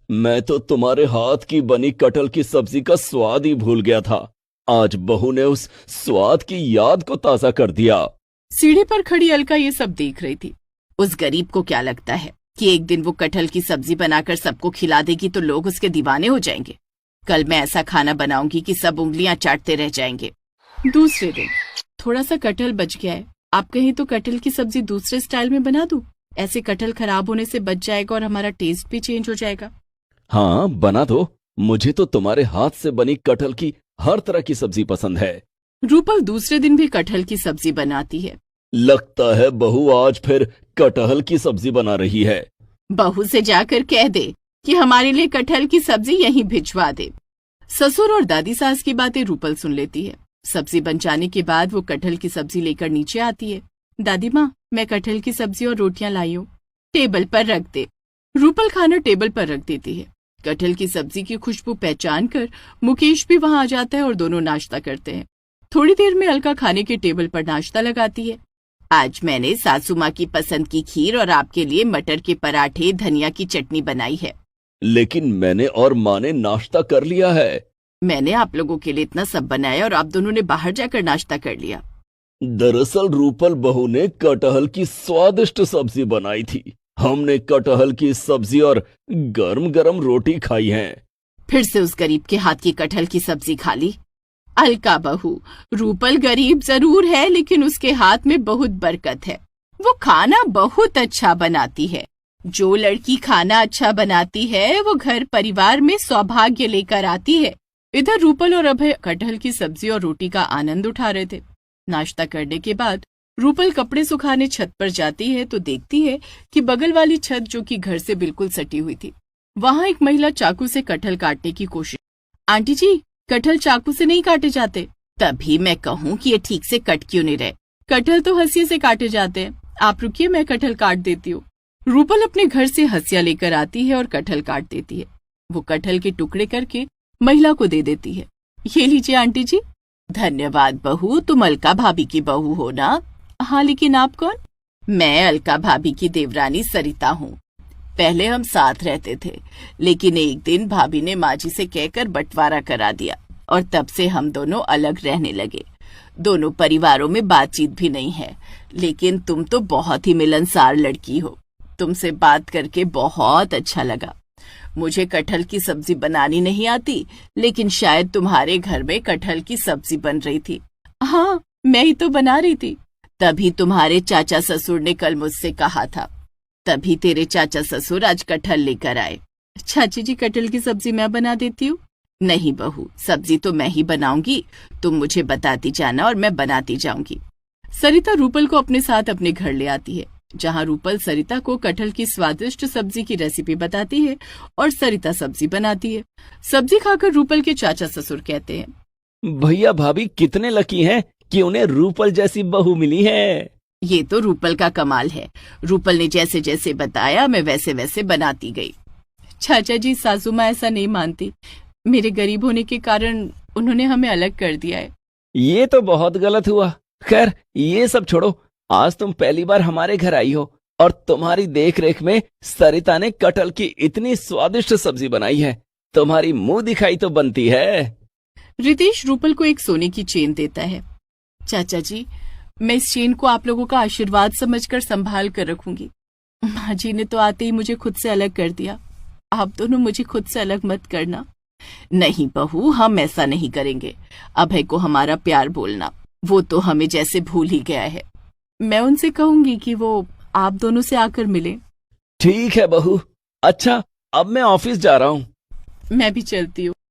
मैं तो तुम्हारे हाथ की बनी कटहल की सब्जी का स्वाद ही भूल गया था। आज बहू ने उस स्वाद की याद को ताजा कर दिया। सीढ़ी पर खड़ी अलका ये सब देख रही थी। उस गरीब को क्या लगता है कि एक दिन वो कटहल की सब्जी बनाकर सबको खिला देगी तो लोग उसके दीवाने हो जाएंगे। कल मैं ऐसा खाना बनाऊंगी कि सब उंगलियां चाटते रह जाएंगे। दूसरे दिन थोड़ा सा कटहल बच गया है। आप कहें तो कटहल की सब्जी दूसरे स्टाइल में बना दूं? ऐसे कटहल खराब होने से बच जाएगा और हमारा टेस्ट भी चेंज हो जाएगा। हाँ, बना दो। मुझे तो तुम्हारे हाथ से बनी कटहल की हर तरह की सब्जी पसंद है। रूपल दूसरे दिन भी कटहल की सब्जी बनाती है। लगता है बहू आज फिर कटहल की सब्जी बना रही है। बहू से जाकर कह दे कि हमारे लिए कटहल की सब्जी यहीं भिजवा दे। ससुर और दादी सास की बातें रूपल सुन लेती है। सब्जी बन जाने के बाद वो कटहल की सब्जी लेकर नीचे आती है। दादी माँ, मैं कटहल की सब्जी और रोटियां लाई हूँ, टेबल पर रख दे। रूपल खाना टेबल पर रख देती है। कटहल की सब्जी की खुशबू पहचान कर मुकेश भी वहां आ जाता है और दोनों नाश्ता करते हैं। थोड़ी देर में अलका खाने के टेबल पर नाश्ता लगाती है। आज मैंने सासू माँ की पसंद की खीर और आपके लिए मटर के पराठे, धनिया की चटनी बनाई है। लेकिन मैंने और माँ ने नाश्ता कर लिया है। मैंने आप लोगों के लिए इतना सब बनाया और आप दोनों ने बाहर जाकर नाश्ता कर लिया। दरअसल रूपल बहू ने कटहल की स्वादिष्ट सब्जी बनाई थी। हमने कटहल की सब्जी और गरम गरम रोटी खाई है। फिर से उस गरीब के हाथ की कटहल की सब्जी खा ली। अलका बहू, रूपल गरीब जरूर है लेकिन उसके हाथ में बहुत बरकत है। वो खाना बहुत अच्छा बनाती है। जो लड़की खाना अच्छा बनाती है वो घर परिवार में सौभाग्य लेकर आती है। इधर रूपल और अभय कटहल की सब्जी और रोटी का आनंद उठा रहे थे। नाश्ता करने के बाद रूपल कपड़े सुखाने छत पर जाती है तो देखती है कि बगल वाली छत, जो कि घर से बिल्कुल सटी हुई थी, वहाँ एक महिला चाकू से कटहल काटने की कोशिश। आंटी जी, कटहल चाकू से नहीं काटे जाते। तभी मैं कहूँ कि ये ठीक से कट क्यों नहीं रहे। कटहल तो हंसिया से काटे जाते हैं। आप रुकिए, मैं कटहल काट देती हूँ। रूपल अपने घर से हंसिया लेकर आती है और कटहल काट देती है। वो कटहल के टुकड़े करके महिला को दे देती है। ये लीजिए आंटी जी। धन्यवाद बहू, तुम अलका भाभी की बहू हो ना? हाँ, लेकिन आप कौन? मैं अलका भाभी की देवरानी सरिता हूँ। पहले हम साथ रहते थे, लेकिन एक दिन भाभी ने माँ जी से कहकर बंटवारा करा दिया और तब से हम दोनों अलग रहने लगे। दोनों परिवारों में बातचीत भी नहीं है, लेकिन तुम तो बहुत ही मिलनसार लड़की हो। तुमसे बात करके बहुत अच्छा लगा। मुझे कटहल की सब्जी बनानी नहीं आती, लेकिन शायद तुम्हारे घर में कटहल की सब्जी बन रही थी। हाँ, मैं ही तो बना रही थी। तभी तुम्हारे चाचा ससुर ने कल मुझसे कहा था, तभी तेरे चाचा ससुर आज कटहल लेकर आए। चाची जी, कटहल की सब्जी मैं बना देती हूँ। नहीं बहू, सब्जी तो मैं ही बनाऊंगी। तुम मुझे बताती जाना और मैं बनाती जाऊंगी। सरिता रूपल को अपने साथ अपने घर ले आती है, जहाँ रूपल सरिता को कटहल की स्वादिष्ट सब्जी की रेसिपी बताती है और सरिता सब्जी बनाती है। सब्जी खाकर रूपल के चाचा ससुर कहते हैं, भैया भाभी कितने लकी हैं कि उन्हें रूपल जैसी बहू मिली है। ये तो रूपल का कमाल है। रूपल ने जैसे जैसे बताया मैं वैसे वैसे बनाती गई। चाचा जी, सासू माँ ऐसा नहीं मानती। मेरे गरीब होने के कारण उन्होंने हमें अलग कर दिया है। ये तो बहुत गलत हुआ। खैर, ये सब छोड़ो। आज तुम पहली बार हमारे घर आई हो और तुम्हारी देखरेख में सरिता ने कटहल की इतनी स्वादिष्ट सब्जी बनाई है। तुम्हारी मुंह दिखाई तो बनती है। रितेश रूपल को एक सोने की चेन देता है। चाचा जी, मैं इस चेन को आप लोगों का आशीर्वाद समझकर संभाल कर रखूंगी। माँ जी ने तो आते ही मुझे खुद से अलग कर दिया। आप दोनों मुझे खुद से अलग मत करना। नहीं बहू, हम ऐसा नहीं करेंगे। अभय को हमारा प्यार बोलना, वो तो हमें जैसे भूल ही गया है। मैं उनसे कहूंगी कि वो आप दोनों से आकर मिले। ठीक है बहू। अच्छा, अब मैं ऑफिस जा रहा हूँ। मैं भी चलती हूँ।